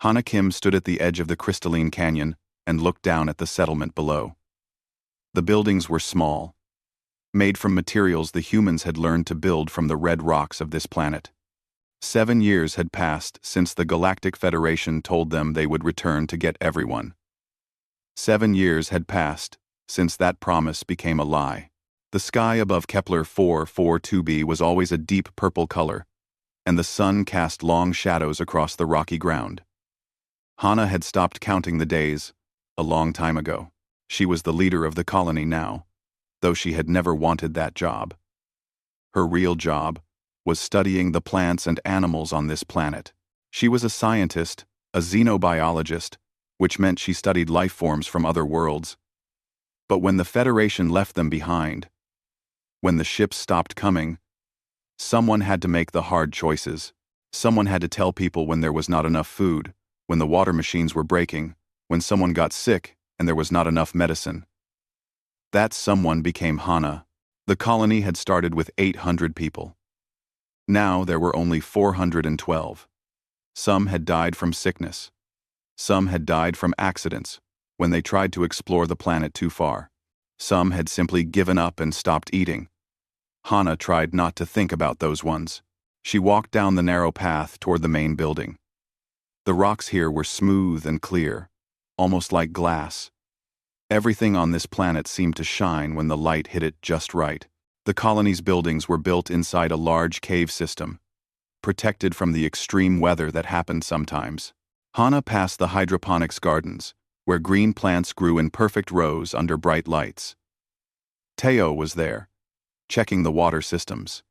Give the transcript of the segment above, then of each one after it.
Hana Kim stood at the edge of the crystalline canyon and looked down at the settlement below. The buildings were small, made from materials the humans had learned to build from the red rocks of this planet. 7 years had passed since the Galactic Federation told them they would return to get everyone. 7 years had passed since that promise became a lie. The sky above Kepler 442b was always a deep purple color, and the sun cast long shadows across the rocky ground. Hana had stopped counting the days a long time ago. She was the leader of the colony now, though she had never wanted that job. Her real job was studying the plants and animals on this planet. She was a scientist, a xenobiologist, which meant she studied life forms from other worlds. But when the Federation left them behind, when the ships stopped coming, someone had to make the hard choices. Someone had to tell people when there was not enough food, when the water machines were breaking, when someone got sick and there was not enough medicine. That someone became Hana. The colony had started with 800 people. Now there were only 412. Some had died from sickness. Some had died from accidents when they tried to explore the planet too far. Some had simply given up and stopped eating. Hana tried not to think about those ones. She walked down the narrow path toward the main building. The rocks here were smooth and clear, almost like glass. Everything on this planet seemed to shine when the light hit it just right. The colony's buildings were built inside a large cave system, protected from the extreme weather that happened sometimes. Hana passed the hydroponics gardens, where green plants grew in perfect rows under bright lights. Teo was there, checking the water systems.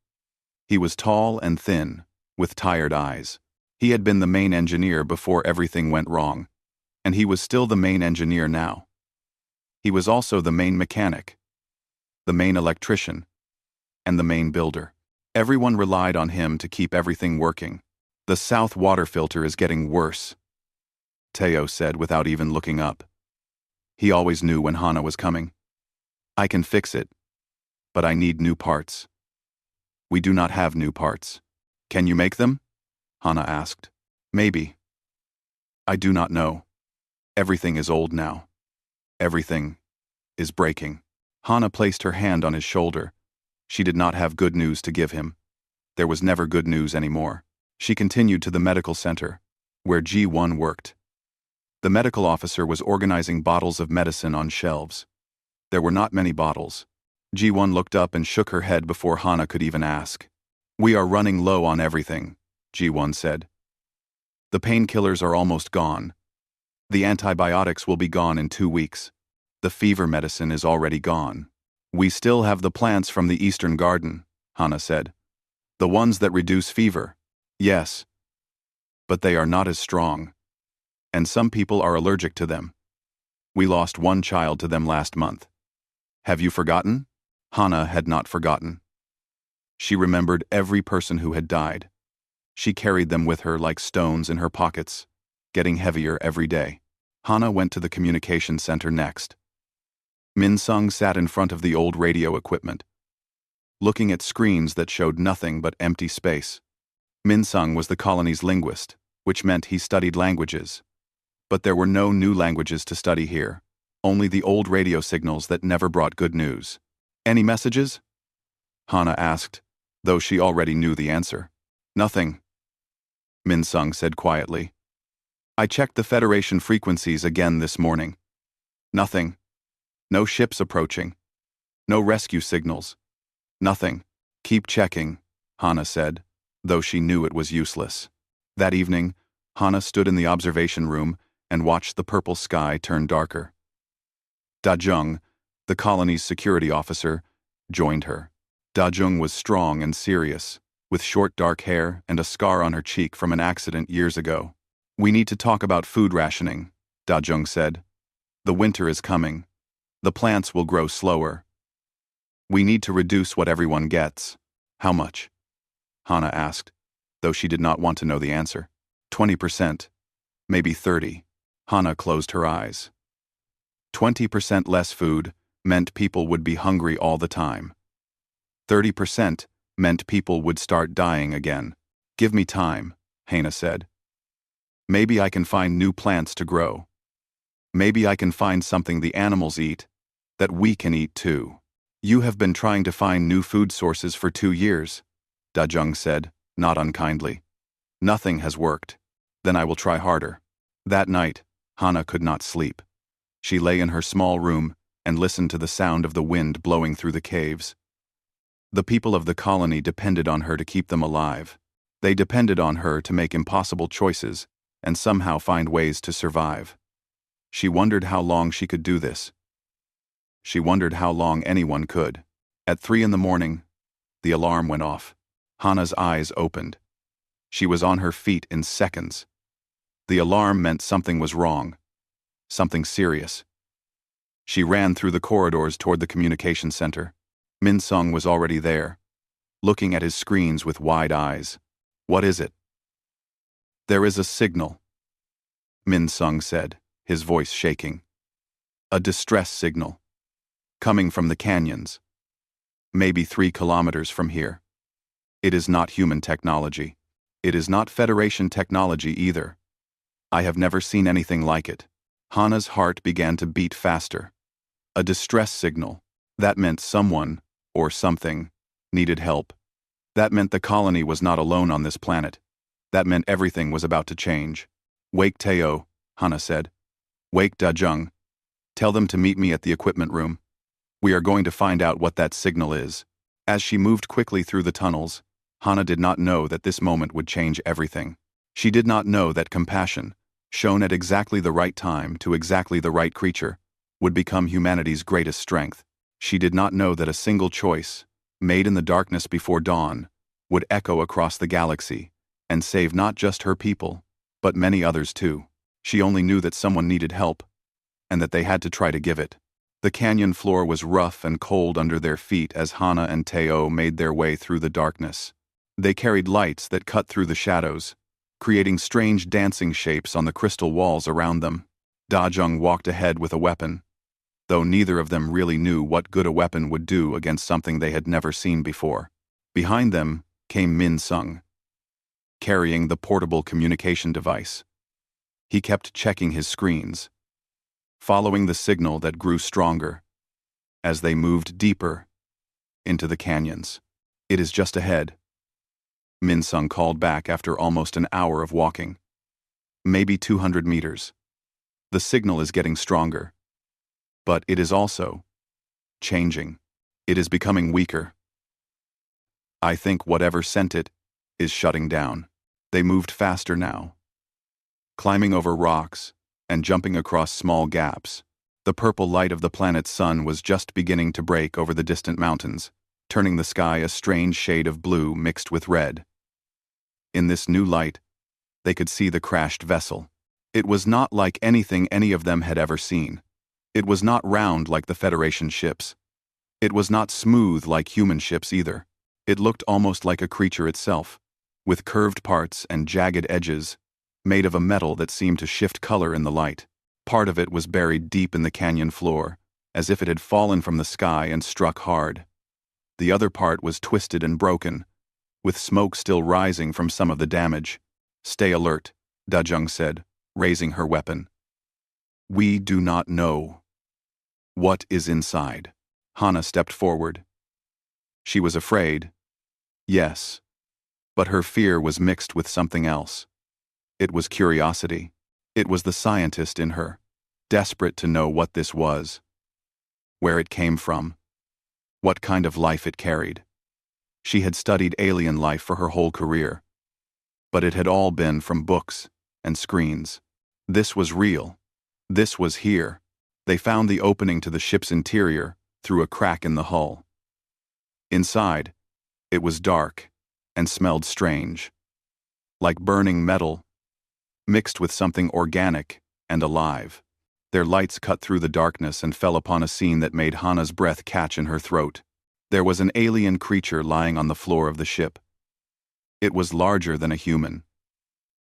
He was tall and thin, with tired eyes. He had been the main engineer before everything went wrong, and he was still the main engineer now. He was also the main mechanic, the main electrician, and the main builder. Everyone relied on him to keep everything working. The south water filter is getting worse, Teo said without even looking up. He always knew when Hana was coming. I can fix it, but I need new parts. We do not have new parts. Can you make them? Hana asked. Maybe. I do not know. Everything is old now. Everything is breaking. Hana placed her hand on his shoulder. She did not have good news to give him. There was never good news anymore. She continued to the medical center, where G1 worked. The medical officer was organizing bottles of medicine on shelves. There were not many bottles. G1 looked up and shook her head before Hana could even ask. We are running low on everything, G1 said. The painkillers are almost gone. The antibiotics will be gone in 2 weeks. The fever medicine is already gone. We still have the plants from the Eastern Garden, Hana said. The ones that reduce fever. Yes. But they are not as strong. And some people are allergic to them. We lost 1 child to them last month. Have you forgotten? Hana had not forgotten. She remembered every person who had died. She carried them with her like stones in her pockets, getting heavier every day. Hana went to the communication center next. Min Sung sat in front of the old radio equipment, looking at screens that showed nothing but empty space. Min Sung was the colony's linguist, which meant he studied languages. But there were no new languages to study here, only the old radio signals that never brought good news. Any messages? Hana asked, though she already knew the answer. Nothing, Min Sung said quietly. I checked the Federation frequencies again this morning. Nothing. No ships approaching. No rescue signals. Nothing. Keep checking, Hana said, though she knew it was useless. That evening, Hana stood in the observation room and watched the purple sky turn darker. Da Jung, the colony's security officer, joined her. Da Jung was strong and serious, with short dark hair and a scar on her cheek from an accident years ago. We need to talk about food rationing, Da Jung said. The winter is coming. The plants will grow slower. We need to reduce what everyone gets. How much? Hana asked, though she did not want to know the answer. 20%, maybe 30%. Hana closed her eyes. 20% less food meant people would be hungry all the time. 30% meant people would start dying again. Give me time, Hana said. Maybe I can find new plants to grow. Maybe I can find something the animals eat, that we can eat too. You have been trying to find new food sources for 2 years, Dajung said, not unkindly. Nothing has worked. Then I will try harder. That night, Hana could not sleep. She lay in her small room and listened to the sound of the wind blowing through the caves. The people of the colony depended on her to keep them alive. They depended on her to make impossible choices and somehow find ways to survive. She wondered how long she could do this. She wondered how long anyone could. At 3 in the morning, the alarm went off. Hana's eyes opened. She was on her feet in seconds. The alarm meant something was wrong. Something serious. She ran through the corridors toward the communication center. Min Sung was already there, looking at his screens with wide eyes. What is it? There is a signal, Min Sung said, his voice shaking. A distress signal. Coming from the canyons. Maybe 3 kilometers from here. It is not human technology. It is not Federation technology either. I have never seen anything like it. Hana's heart began to beat faster. A distress signal. That meant someone, or something, needed help. That meant the colony was not alone on this planet. That meant everything was about to change. Wake Teo, Hana said. Wake Dajung. Tell them to meet me at the equipment room. We are going to find out what that signal is. As she moved quickly through the tunnels, Hana did not know that this moment would change everything. She did not know that compassion, shown at exactly the right time to exactly the right creature, would become humanity's greatest strength. She did not know that a single choice, made in the darkness before dawn, would echo across the galaxy and save not just her people, but many others too. She only knew that someone needed help, and that they had to try to give it. The canyon floor was rough and cold under their feet as Hana and Teo made their way through the darkness. They carried lights that cut through the shadows, creating strange dancing shapes on the crystal walls around them. Dajung walked ahead with a weapon, though neither of them really knew what good a weapon would do against something they had never seen before. Behind them came Min Sung, carrying the portable communication device. He kept checking his screens, following the signal that grew stronger as they moved deeper into the canyons. It is just ahead, Min Sung called back after almost an hour of walking. Maybe 200 meters. The signal is getting stronger. But it is also changing. It is becoming weaker. I think whatever sent it is shutting down. They moved faster now, climbing over rocks and jumping across small gaps. The purple light of the planet's sun was just beginning to break over the distant mountains, turning the sky a strange shade of blue mixed with red. In this new light, they could see the crashed vessel. It was not like anything any of them had ever seen. It was not round like the Federation ships. It was not smooth like human ships either. It looked almost like a creature itself, with curved parts and jagged edges, made of a metal that seemed to shift color in the light. Part of it was buried deep in the canyon floor, as if it had fallen from the sky and struck hard. The other part was twisted and broken, with smoke still rising from some of the damage. Stay alert, Dajung said, raising her weapon. We do not know what is inside. Hana stepped forward. She was afraid, yes, but her fear was mixed with something else. It was curiosity. It was the scientist in her, desperate to know what this was, where it came from, what kind of life it carried. She had studied alien life for her whole career, but it had all been from books and screens. This was real. This was here. They found the opening to the ship's interior through a crack in the hull. Inside, it was dark and smelled strange, like burning metal, mixed with something organic and alive. Their lights cut through the darkness and fell upon a scene that made Hana's breath catch in her throat. There was an alien creature lying on the floor of the ship. It was larger than a human,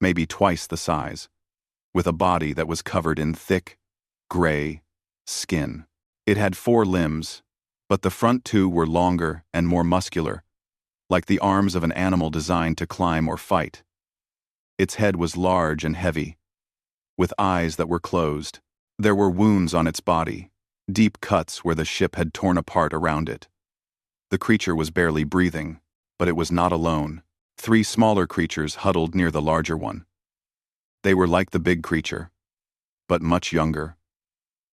maybe twice the size, with a body that was covered in thick, gray skin. It had 4 limbs, but the front 2 were longer and more muscular, like the arms of an animal designed to climb or fight. Its head was large and heavy, with eyes that were closed. There were wounds on its body, deep cuts where the ship had torn apart around it. The creature was barely breathing, but it was not alone. 3 smaller creatures huddled near the larger one. They were like the big creature, but much younger,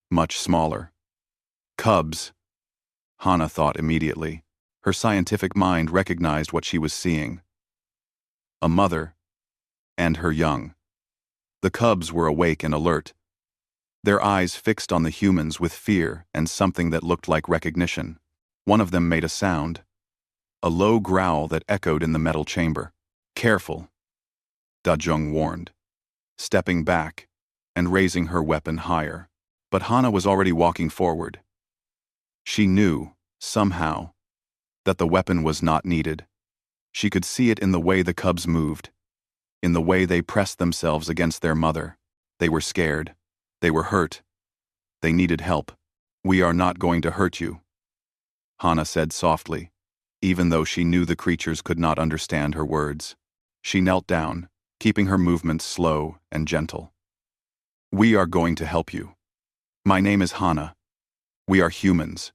much smaller. Cubs, Hana thought immediately. Her scientific mind recognized what she was seeing. A mother and her young. The cubs were awake and alert, their eyes fixed on the humans with fear and something that looked like recognition. One of them made a sound, a low growl that echoed in the metal chamber. "Careful," Da-Jung warned, stepping back and raising her weapon higher. But Hana was already walking forward. She knew, somehow, that the weapon was not needed. She could see it in the way the cubs moved, in the way they pressed themselves against their mother. They were scared. They were hurt. They needed help. "We are not going to hurt you," Hana said softly, even though she knew the creatures could not understand her words. She knelt down, keeping her movements slow and gentle. "We are going to help you. My name is Hana. We are humans.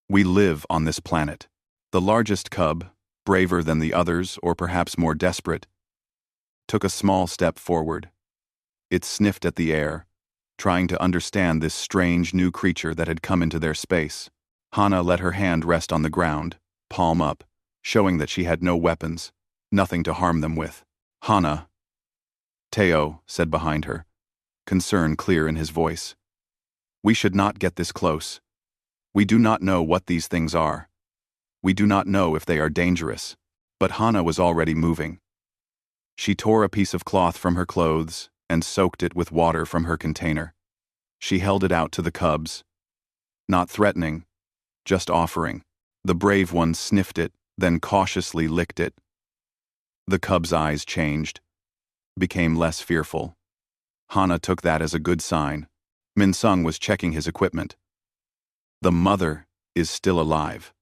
We live on this planet." The largest cub, braver than the others or perhaps more desperate, took a small step forward. It sniffed at the air, trying to understand this strange new creature that had come into their space. Hana let her hand rest on the ground, palm up, showing that she had no weapons, nothing to harm them with. "Hana," Teo said behind her, concern clear in his voice. "We should not get this close. We do not know what these things are. We do not know if they are dangerous." But Hana was already moving. She tore a piece of cloth from her clothes and soaked it with water from her container. She held it out to the cubs. Not threatening, just offering. The brave one sniffed it, then cautiously licked it. The cub's eyes changed, became less fearful. Hana took that as a good sign. Min-sung was checking his equipment. The mother is still alive.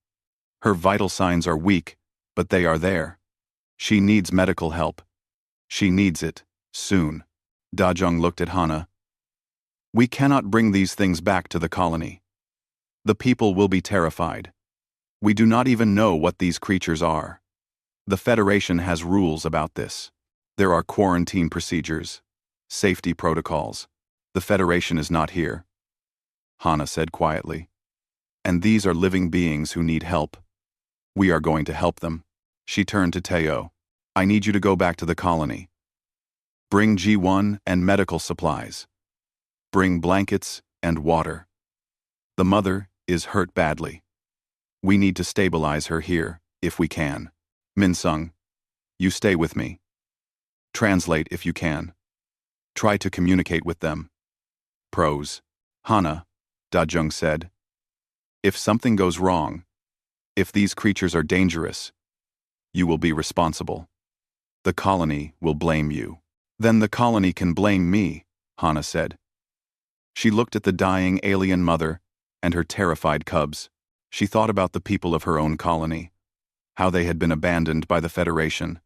Her vital signs are weak, but they are there. She needs medical help. She needs it, soon. Da-Jung looked at Hana. "We cannot bring these things back to the colony. The people will be terrified. We do not even know what these creatures are. The Federation has rules about this. There are quarantine procedures, safety protocols. The Federation is not here," Hana said quietly. "And these are living beings who need help. We are going to help them." She turned to Teo. "I need you to go back to the colony. Bring G1 and medical supplies. Bring blankets and water. The mother is hurt badly. We need to stabilize her here, if we can. Min-sung, you stay with me. Translate if you can. Try to communicate with them." Pros. "Hana," Da-Jung said, "if something goes wrong, if these creatures are dangerous, you will be responsible. The colony will blame you." "Then the colony can blame me," Hana said. She looked at the dying alien mother and her terrified cubs. She thought about the people of her own colony, how they had been abandoned by the Federation,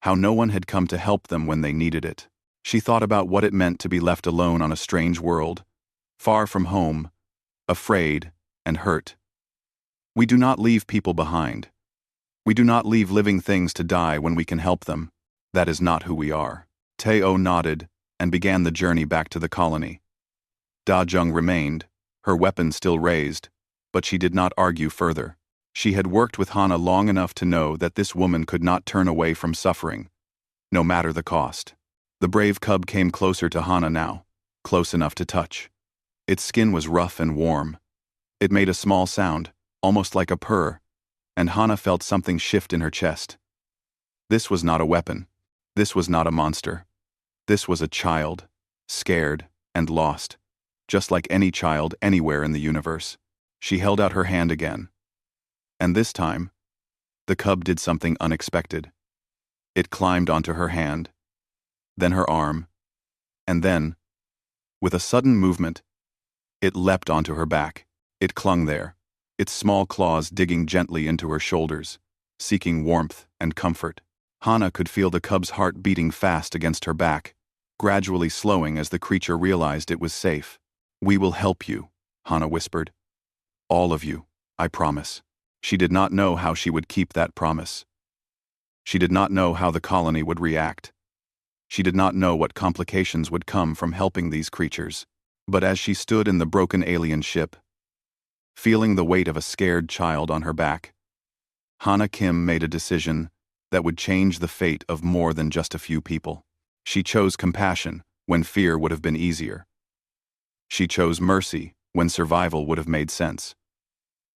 how no one had come to help them when they needed it. She thought about what it meant to be left alone on a strange world, far from home, afraid and hurt. We do not leave people behind. We do not leave living things to die when we can help them. That is not who we are. Teo nodded and began the journey back to the colony. Da-Jung remained, her weapon still raised, but she did not argue further. She had worked with Hana long enough to know that this woman could not turn away from suffering, no matter the cost. The brave cub came closer to Hana now, close enough to touch. Its skin was rough and warm. It made a small sound, almost like a purr, and Hana felt something shift in her chest. This was not a weapon. This was not a monster. This was a child, scared and lost, just like any child anywhere in the universe. She held out her hand again. And this time, the cub did something unexpected. It climbed onto her hand, then her arm, and then, with a sudden movement, it leapt onto her back. It clung there, its small claws digging gently into her shoulders, seeking warmth and comfort. Hana could feel the cub's heart beating fast against her back, gradually slowing as the creature realized it was safe. "We will help you," Hana whispered. "All of you, I promise." She did not know how she would keep that promise. She did not know how the colony would react. She did not know what complications would come from helping these creatures. But as she stood in the broken alien ship, feeling the weight of a scared child on her back, Hana Kim made a decision that would change the fate of more than just a few people. She chose compassion when fear would have been easier. She chose mercy when survival would have made sense.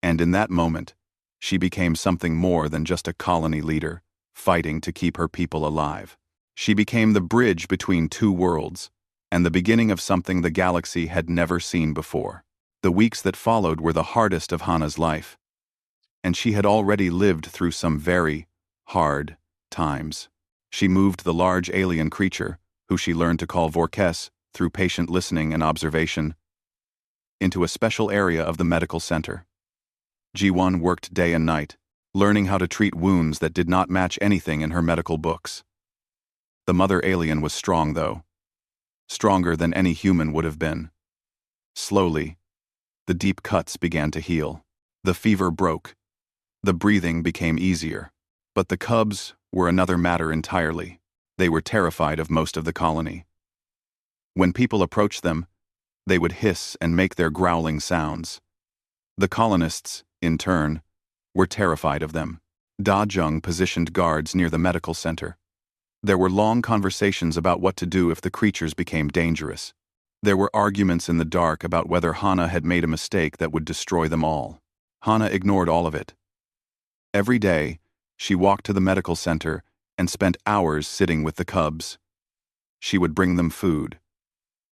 And in that moment, she became something more than just a colony leader, fighting to keep her people alive. She became the bridge between two worlds, and the beginning of something the galaxy had never seen before. The weeks that followed were the hardest of Hana's life, and she had already lived through some very hard times. She moved the large alien creature, who she learned to call Vorkes through patient listening and observation, into a special area of the medical center. Ji-won worked day and night, learning how to treat wounds that did not match anything in her medical books. The mother alien was strong, though. Stronger than any human would have been. Slowly, the deep cuts began to heal. The fever broke. The breathing became easier. But the cubs were another matter entirely. They were terrified of most of the colony. When people approached them, they would hiss and make their growling sounds. The colonists, in turn, were terrified of them. Da Jung positioned guards near the medical center. There were long conversations about what to do if the creatures became dangerous. There were arguments in the dark about whether Hana had made a mistake that would destroy them all. Hana ignored all of it. Every day, she walked to the medical center and spent hours sitting with the cubs. She would bring them food,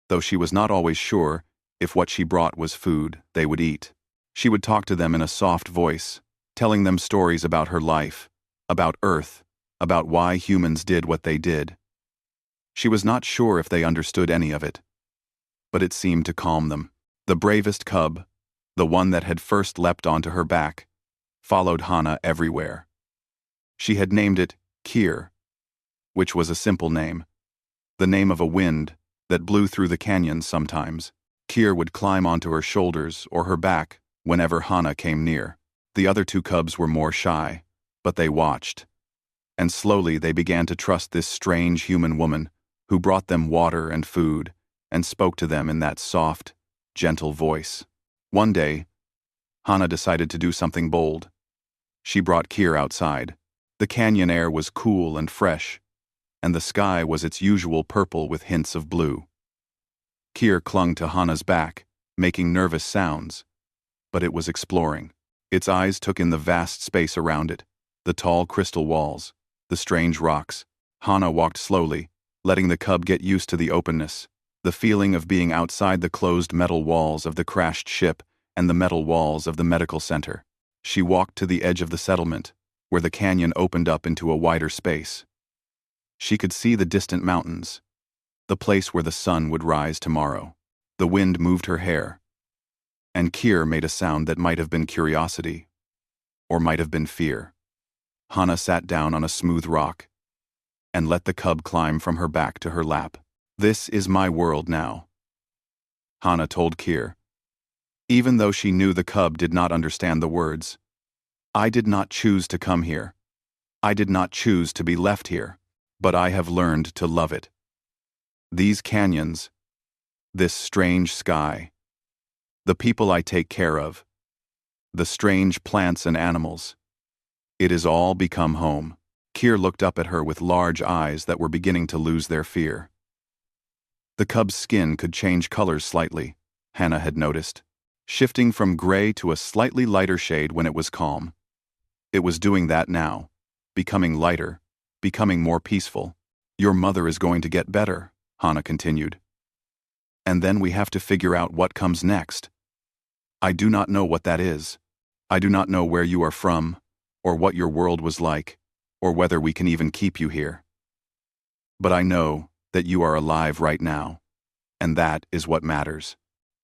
though she was not always sure if what she brought was food they would eat. She would talk to them in a soft voice, telling them stories about her life, about Earth, about why humans did what they did. She was not sure if they understood any of it, but it seemed to calm them. The bravest cub, the one that had first leapt onto her back, followed Hana everywhere. She had named it Kier, which was a simple name, the name of a wind that blew through the canyon sometimes. Kier would climb onto her shoulders or her back whenever Hana came near. The other two cubs were more shy, but they watched. And slowly they began to trust this strange human woman who brought them water and food and spoke to them in that soft, gentle voice. One day, Hana decided to do something bold. She brought Kier outside. The canyon air was cool and fresh, and the sky was its usual purple with hints of blue. Kier clung to Hana's back, making nervous sounds, but it was exploring. Its eyes took in the vast space around it, the tall crystal walls, the strange rocks. Hana walked slowly, letting the cub get used to the openness, the feeling of being outside the closed metal walls of the crashed ship and the metal walls of the medical center. She walked to the edge of the settlement, where the canyon opened up into a wider space. She could see the distant mountains, the place where the sun would rise tomorrow. The wind moved her hair, and Kier made a sound that might have been curiosity, or might have been fear. Hana sat down on a smooth rock, and let the cub climb from her back to her lap. "This is my world now," Hana told Kier, even though she knew the cub did not understand the words. "I did not choose to come here. I did not choose to be left here, but I have learned to love it. These canyons, this strange sky, the people I take care of, the strange plants and animals, it has all become home." Kier looked up at her with large eyes that were beginning to lose their fear. The cub's skin could change colors slightly, Hana had noticed, shifting from gray to a slightly lighter shade when it was calm. It was doing that now, becoming lighter, becoming more peaceful. "Your mother is going to get better," Hana continued. "And then we have to figure out what comes next. I do not know what that is. I do not know where you are from, or what your world was like, or whether we can even keep you here. But I know that you are alive right now, and that is what matters."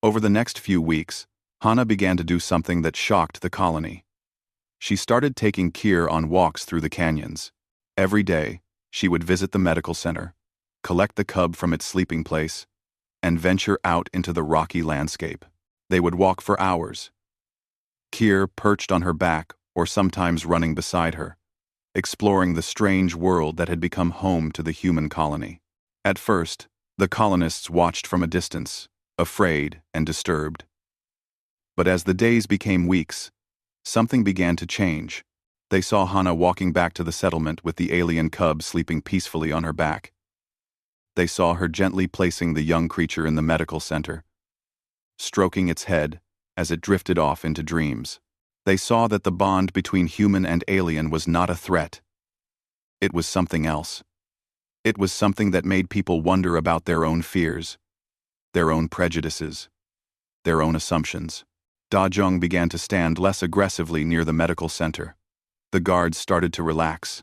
Over the next few weeks, Hana began to do something that shocked the colony. She started taking Kier on walks through the canyons. Every day, she would visit the medical center, collect the cub from its sleeping place, and venture out into the rocky landscape. They would walk for hours, Kier perched on her back or sometimes running beside her, exploring the strange world that had become home to the human colony. At first, the colonists watched from a distance, afraid and disturbed. But as the days became weeks, something began to change. They saw Hana walking back to the settlement with the alien cub sleeping peacefully on her back. They saw her gently placing the young creature in the medical center, stroking its head as it drifted off into dreams. They saw that the bond between human and alien was not a threat. It was something else. It was something that made people wonder about their own fears, their own prejudices, their own assumptions. Da Jung began to stand less aggressively near the medical center. The guards started to relax.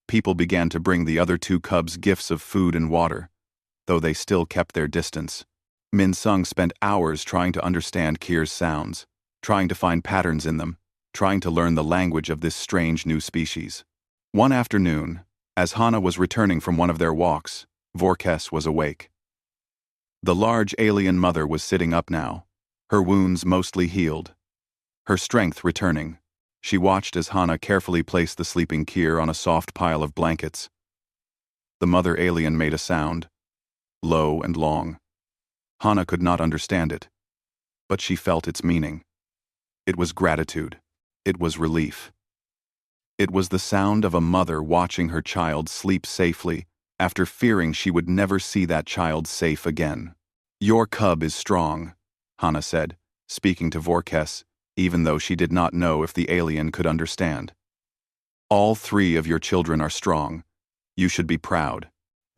People began to bring the other two cubs gifts of food and water, though they still kept their distance. Min Sung spent hours trying to understand Kier's sounds, trying to find patterns in them, trying to learn the language of this strange new species. One afternoon, as Hana was returning from one of their walks, Vorkes was awake. The large alien mother was sitting up now, her wounds mostly healed, her strength returning. She watched as Hana carefully placed the sleeping Kier on a soft pile of blankets. The mother alien made a sound, low and long. Hana could not understand it, but she felt its meaning. It was gratitude. It was relief. It was the sound of a mother watching her child sleep safely after fearing she would never see that child safe again. "Your cub is strong," Hana said, speaking to Vorkes, even though she did not know if the alien could understand. "All three of your children are strong. You should be proud."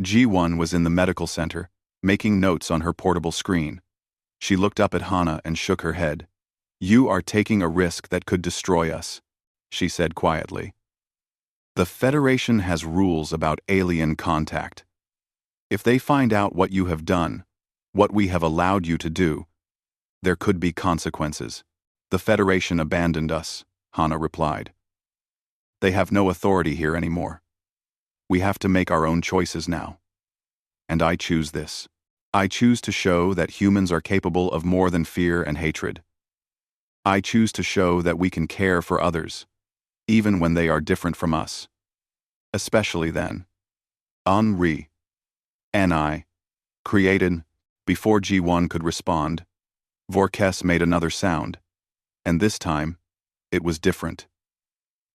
Ji-won was in the medical center, making notes on her portable screen. She looked up at Hana and shook her head. "You are taking a risk that could destroy us," she said quietly. "The Federation has rules about alien contact. If they find out what you have done, what we have allowed you to do, there could be consequences." "The Federation abandoned us," Hana replied. "They have no authority here anymore. We have to make our own choices now. And I choose this. I choose to show that humans are capable of more than fear and hatred. I choose to show that we can care for others, even when they are different from us. Especially then." Henri. N.I. Created. Before Ji-won could respond, Vorkes made another sound, and this time, it was different.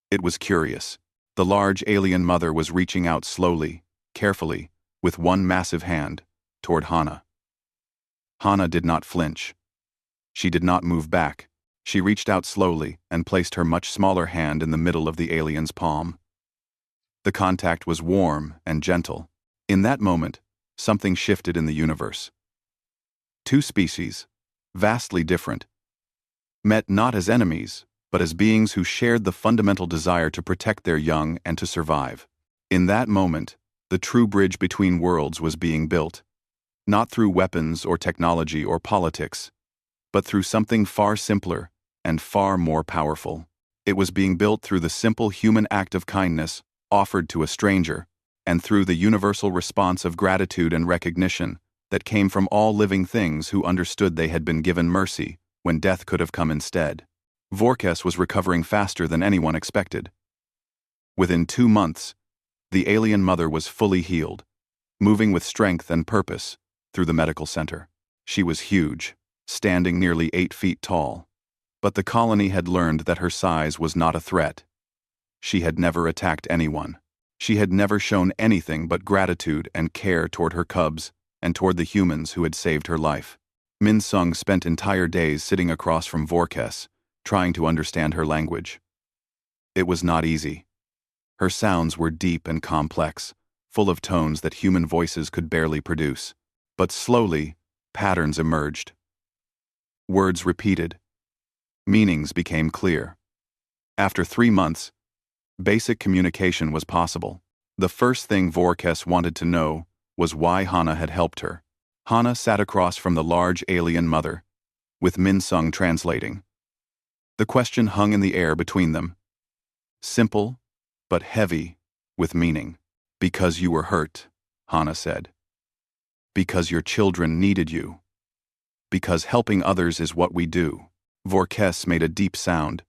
It was curious. The large alien mother was reaching out slowly, carefully, with one massive hand, toward Hana. Hana did not flinch. She did not move back. She reached out slowly and placed her much smaller hand in the middle of the alien's palm. The contact was warm and gentle. In that moment, something shifted in the universe. Two species, vastly different, met not as enemies, but as beings who shared the fundamental desire to protect their young and to survive. In that moment, the true bridge between worlds was being built, not through weapons or technology or politics, but through something far simpler and far more powerful. It was being built through the simple human act of kindness offered to a stranger, and through the universal response of gratitude and recognition that came from all living things who understood they had been given mercy when death could have come instead. Vorkes was recovering faster than anyone expected. Within 2 months, the alien mother was fully healed, moving with strength and purpose through the medical center. She was huge, standing nearly 8 feet tall. But the colony had learned that her size was not a threat. She had never attacked anyone. She had never shown anything but gratitude and care toward her cubs and toward the humans who had saved her life. Min Sung spent entire days sitting across from Vorkes, trying to understand her language. It was not easy. Her sounds were deep and complex, full of tones that human voices could barely produce. But slowly, patterns emerged. Words repeated. Meanings became clear. After 3 months, basic communication was possible. The first thing Vorkes wanted to know was why Hana had helped her. Hana sat across from the large alien mother, with Min Sung translating. The question hung in the air between them. Simple, but heavy, with meaning. "Because you were hurt," Hana said. Because your children needed you. Because helping others is what we do. Vorkes made a deep sound.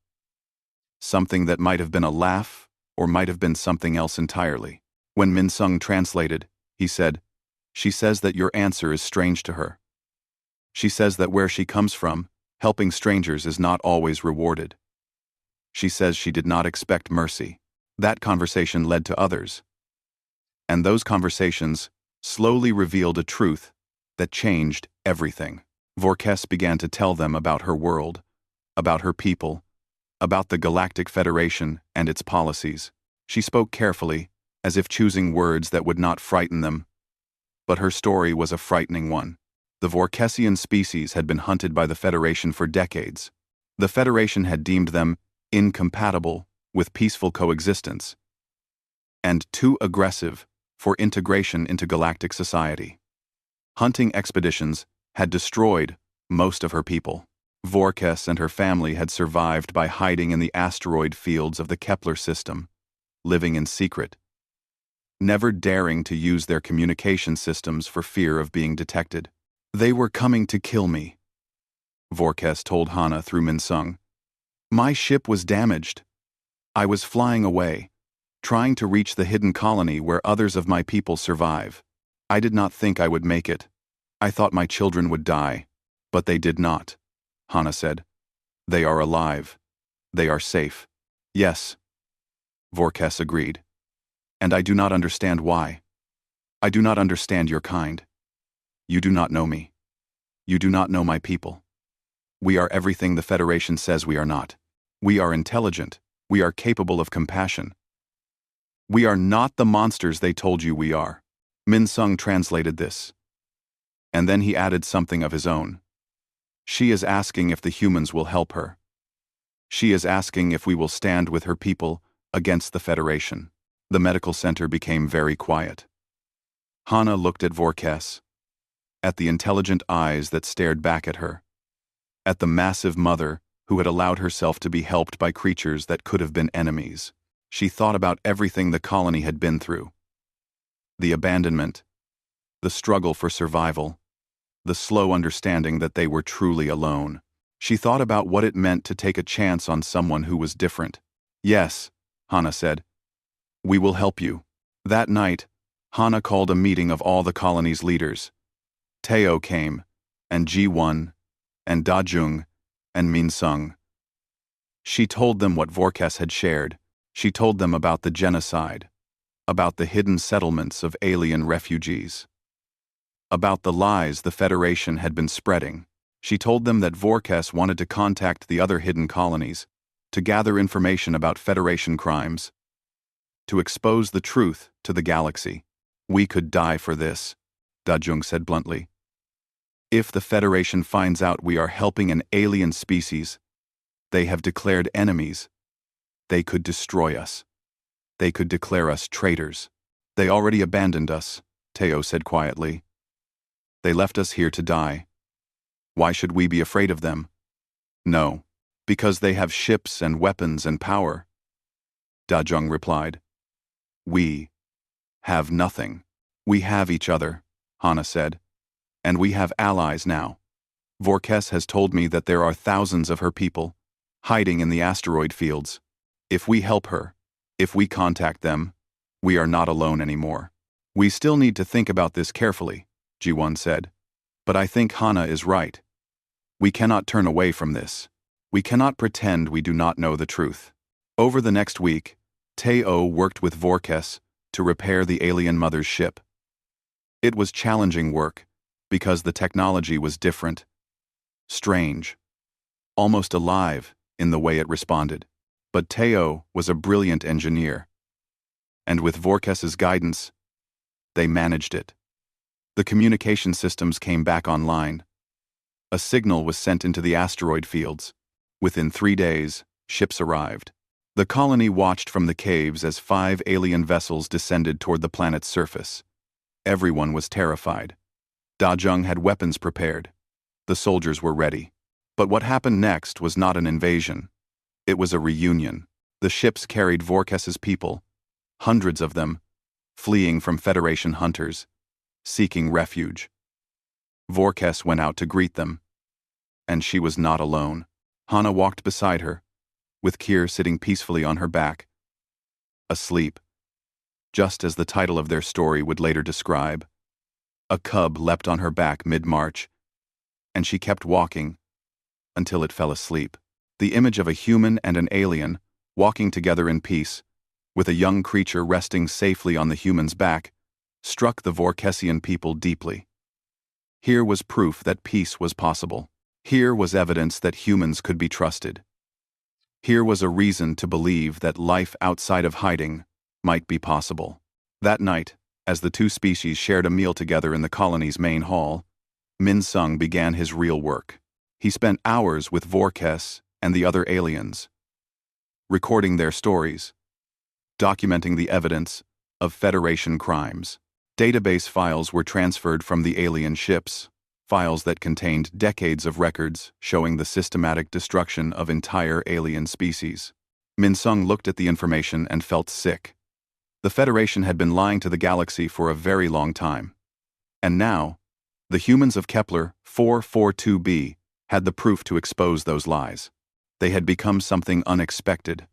Something that might have been a laugh, or might have been something else entirely. When Minsung translated, he said, "She says that your answer is strange to her. She says that where she comes from, helping strangers is not always rewarded. She says she did not expect mercy." That conversation led to others. And those conversations slowly revealed a truth that changed everything. Vorkes began to tell them about her world, about her people, about the Galactic Federation and its policies. She spoke carefully, as if choosing words that would not frighten them. But her story was a frightening one. The Vorkesian species had been hunted by the Federation for decades. The Federation had deemed them incompatible with peaceful coexistence, and too aggressive for integration into galactic society. Hunting expeditions had destroyed most of her people. Vorkes and her family had survived by hiding in the asteroid fields of the Kepler system, living in secret, never daring to use their communication systems for fear of being detected. "They were coming to kill me," Vorkes told Hana through Minsung. "My ship was damaged. I was flying away, trying to reach the hidden colony where others of my people survive. I did not think I would make it. I thought my children would die, but they did not," Hana said. "They are alive. They are safe." "Yes," Vorkes agreed. "And I do not understand why. I do not understand your kind. You do not know me. You do not know my people. We are everything the Federation says we are not. We are intelligent. We are capable of compassion. We are not the monsters they told you we are." Minsung translated this. And then he added something of his own. "She is asking if the humans will help her. She is asking if we will stand with her people against the Federation." The medical center became very quiet. Hana looked at Vorkes, at the intelligent eyes that stared back at her, at the massive mother who had allowed herself to be helped by creatures that could have been enemies. She thought about everything the colony had been through. The abandonment, the struggle for survival, the slow understanding that they were truly alone. She thought about what it meant to take a chance on someone who was different. "Yes," Hana said. "We will help you." That night, Hana called a meeting of all the colony's leaders. Teo came, and Ji-won, and Da-jung, and Min-sung. She told them what Vorkes had shared. She told them about the genocide, about the hidden settlements of alien refugees, about the lies the Federation had been spreading. She told them that Vorkes wanted to contact the other hidden colonies, to gather information about Federation crimes, to expose the truth to the galaxy. "We could die for this," Da-jung said bluntly. "If the Federation finds out we are helping an alien species they have declared enemies, they could destroy us. They could declare us traitors." "They already abandoned us," Teo said quietly. "They left us here to die. Why should we be afraid of them?" "No, because they have ships and weapons and power," Da-jung replied. "We have nothing. We have each other," Hana said. "And we have allies now. Vorkes has told me that there are thousands of her people hiding in the asteroid fields. If we help her, if we contact them, we are not alone anymore." "We still need to think about this carefully," Ji-won said. "But I think Hana is right. We cannot turn away from this. We cannot pretend we do not know the truth." Over the next week, Teo worked with Vorkes to repair the alien mother's ship. It was challenging work, because the technology was different, strange, almost alive in the way it responded. But Teo was a brilliant engineer, and with Vorkes's guidance, they managed it. The communication systems came back online. A signal was sent into the asteroid fields. Within 3 days, ships arrived. The colony watched from the caves as 5 alien vessels descended toward the planet's surface. Everyone was terrified. Da-jung had weapons prepared. The soldiers were ready. But what happened next was not an invasion. It was a reunion. The ships carried Vorkes's people, hundreds of them, fleeing from Federation hunters, seeking refuge. Vorkes went out to greet them. And she was not alone. Hana walked beside her, with Kier sitting peacefully on her back, asleep, just as the title of their story would later describe. A cub leapt on her back mid-march, and she kept walking until it fell asleep. The image of a human and an alien walking together in peace, with a young creature resting safely on the human's back, struck the Vorkesian people deeply. Here was proof that peace was possible. Here was evidence that humans could be trusted. Here was a reason to believe that life outside of hiding might be possible. That night, as the two species shared a meal together in the colony's main hall, Min Sung began his real work. He spent hours with Vorkes and the other aliens, recording their stories, documenting the evidence of Federation crimes. Database files were transferred from the alien ships, files that contained decades of records showing the systematic destruction of entire alien species. Min Sung looked at the information and felt sick. The Federation had been lying to the galaxy for a very long time. And now, the humans of Kepler 442b had the proof to expose those lies. They had become something unexpected,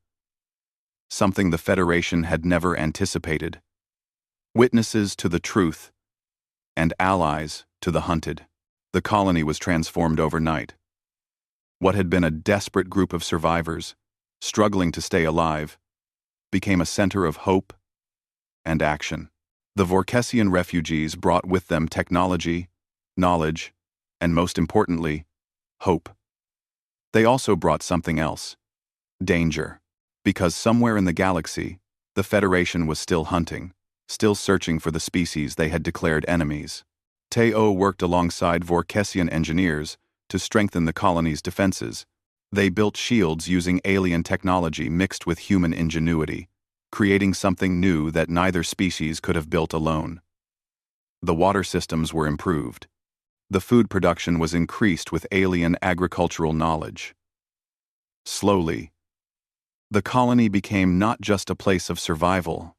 something the Federation had never anticipated. Witnesses to the truth, and allies to the hunted. The colony was transformed overnight. What had been a desperate group of survivors, struggling to stay alive, became a center of hope and action. The Vorkesian refugees brought with them technology, knowledge, and most importantly, hope. They also brought something else: danger. Because somewhere in the galaxy, the Federation was still hunting, still searching for the species they had declared enemies. Teo worked alongside Vorkesian engineers to strengthen the colony's defenses. They built shields using alien technology mixed with human ingenuity, creating something new that neither species could have built alone. The water systems were improved. The food production was increased with alien agricultural knowledge. Slowly, the colony became not just a place of survival,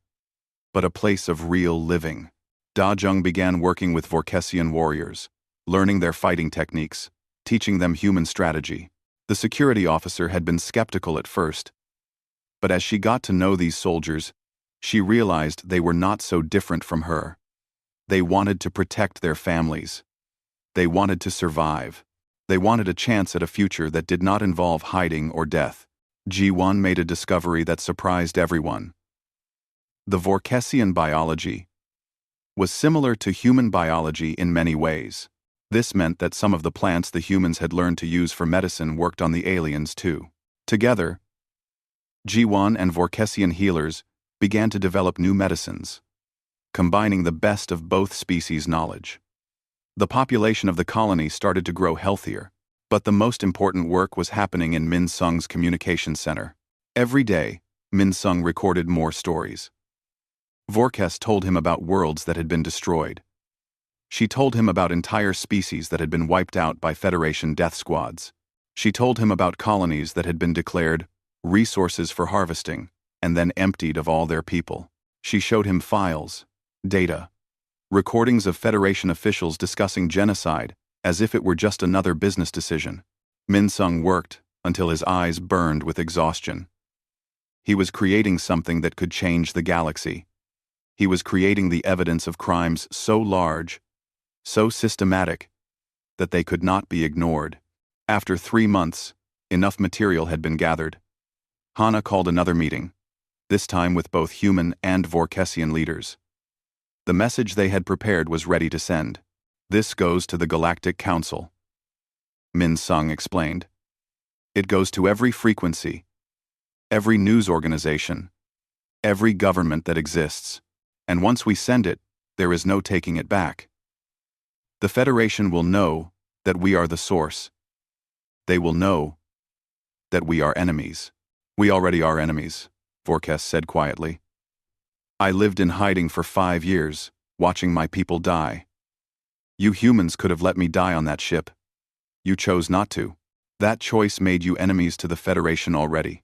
but a place of real living. Da Jung began working with Vorkesian warriors, learning their fighting techniques, teaching them human strategy. The security officer had been skeptical at first, but as she got to know these soldiers, she realized they were not so different from her. They wanted to protect their families. They wanted to survive. They wanted a chance at a future that did not involve hiding or death. G1 made a discovery that surprised everyone. The Vorkesian biology was similar to human biology in many ways. This meant that some of the plants the humans had learned to use for medicine worked on the aliens too. Together, G1 and Vorkesian healers began to develop new medicines, combining the best of both species' knowledge. The population of the colony started to grow healthier, but the most important work was happening in Min Sung's communication center. Every day, Min Sung recorded more stories. Vorkes told him about worlds that had been destroyed. She told him about entire species that had been wiped out by Federation death squads. She told him about colonies that had been declared resources for harvesting and then emptied of all their people. She showed him files, data, recordings of Federation officials discussing genocide as if it were just another business decision. Min Sung worked until his eyes burned with exhaustion. He was creating something that could change the galaxy. He was creating the evidence of crimes so large, so systematic, that they could not be ignored. After 3 months, enough material had been gathered. Hana called another meeting, this time with both human and Vorkesian leaders. The message they had prepared was ready to send. This goes to the Galactic Council, Min Sung explained. It goes to every frequency, every news organization, every government that exists. And once we send it, there is no taking it back. The Federation will know that we are the source. They will know that we are enemies. We already are enemies, Vorkes said quietly. I lived in hiding for 5 years, watching my people die. You humans could have let me die on that ship. You chose not to. That choice made you enemies to the Federation already.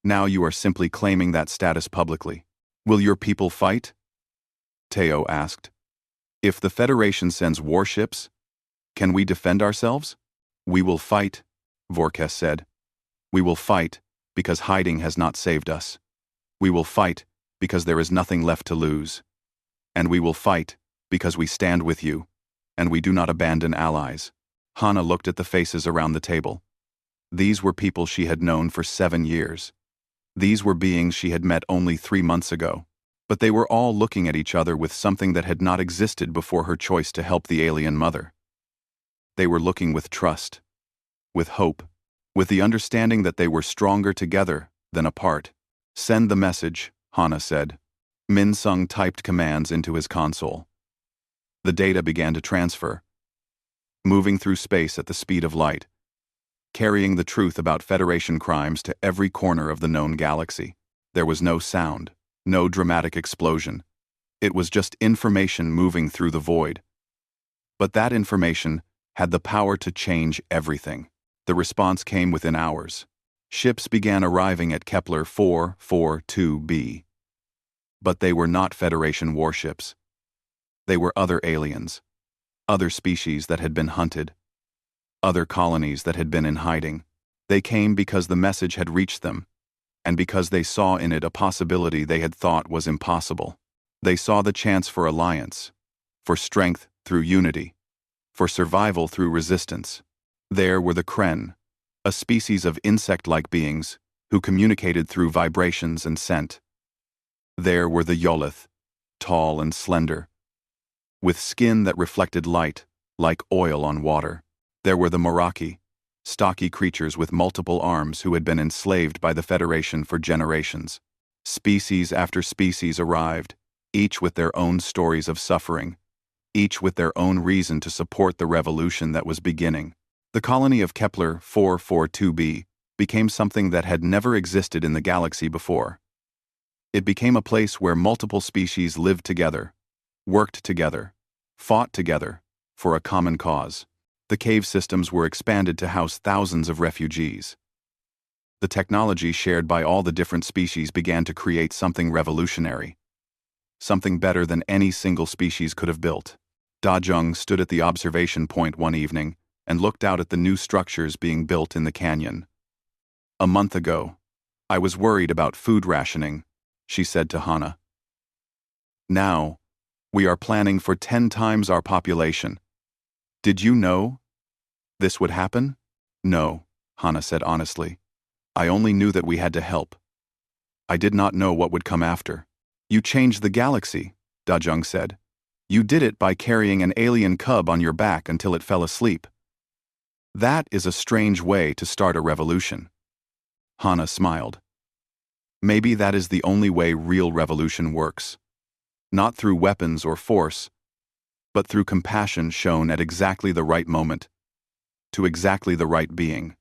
Now you are simply claiming that status publicly. Will your people fight? Teo asked. If the Federation sends warships, Can we defend ourselves? We will fight, Vorkes said. We will fight because hiding has not saved us. We will fight because there is nothing left to lose. And we will fight because we stand with you, and we do not abandon allies. Hana looked at the faces around the table. These were people she had known for 7 years. These were beings she had met only 3 months ago. But they were all looking at each other with something that had not existed before her choice to help the alien mother. They were looking with trust, with hope, with the understanding that they were stronger together than apart. Send the message, Hana said. Min Sung typed commands into his console. The data began to transfer, moving through space at the speed of light, carrying the truth about Federation crimes to every corner of the known galaxy. There was no sound, no dramatic explosion. It was just information moving through the void. But that information had the power to change everything. The response came within hours. Ships began arriving at Kepler 442b. But they were not Federation warships. They were other aliens, other species that had been hunted, other colonies that had been in hiding. They came because the message had reached them, and because they saw in it a possibility they had thought was impossible. They saw the chance for alliance, for strength through unity, for survival through resistance. There were the Kren, a species of insect-like beings who communicated through vibrations and scent. There were the Yolith, tall and slender, with skin that reflected light, like oil on water. There were the Moraki, stocky creatures with multiple arms who had been enslaved by the Federation for generations. Species after species arrived, each with their own stories of suffering, each with their own reason to support the revolution that was beginning. The colony of Kepler 442b became something that had never existed in the galaxy before. It became a place where multiple species lived together, worked together, fought together, for a common cause. The cave systems were expanded to house thousands of refugees. The technology shared by all the different species began to create something revolutionary, something better than any single species could have built. Da Jung stood at the observation point one evening and looked out at the new structures being built in the canyon. A month ago, I was worried about food rationing, she said to Hana. Now, we are planning for 10 times our population. Did you know this would happen? No, Hana said honestly. I only knew that we had to help. I did not know what would come after. You changed the galaxy, Da Jung said. You did it by carrying an alien cub on your back until it fell asleep. That is a strange way to start a revolution. Hana smiled. Maybe that is the only way real revolution works. Not through weapons or force, but through compassion shown at exactly the right moment, to exactly the right being.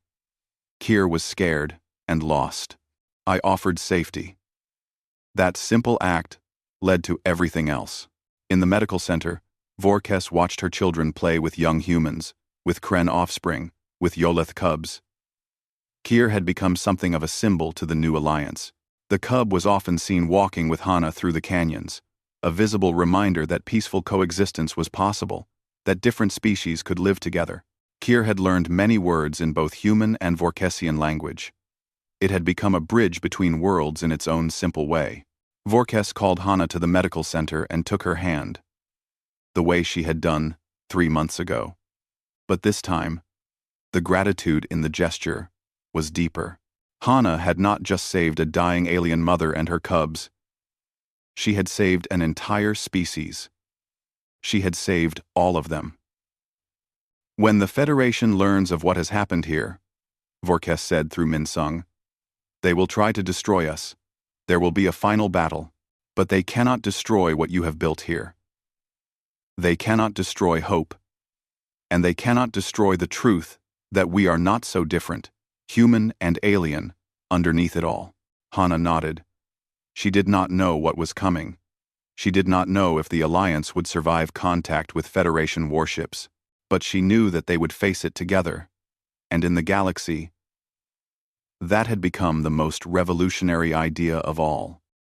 Kier was scared and lost. I offered safety. That simple act led to everything else. In the medical center, Vorkes watched her children play with young humans, with Kren offspring, with Yolith cubs. Kier had become something of a symbol to the new alliance. The cub was often seen walking with Hana through the canyons, a visible reminder that peaceful coexistence was possible, that different species could live together. Kier had learned many words in both human and Vorkesian language. It had become a bridge between worlds in its own simple way. Vorkes called Hana to the medical center and took her hand, the way she had done 3 months ago. But this time, the gratitude in the gesture was deeper. Hana had not just saved a dying alien mother and her cubs. She had saved an entire species. She had saved all of them. When the Federation learns of what has happened here, Vorkes said through Min Sung, they will try to destroy us. There will be a final battle, but they cannot destroy what you have built here. They cannot destroy hope, and they cannot destroy the truth that we are not so different, human and alien, underneath it all. Hana nodded. She did not know what was coming. She did not know if the Alliance would survive contact with Federation warships, but she knew that they would face it together. And in the galaxy, that had become the most revolutionary idea of all.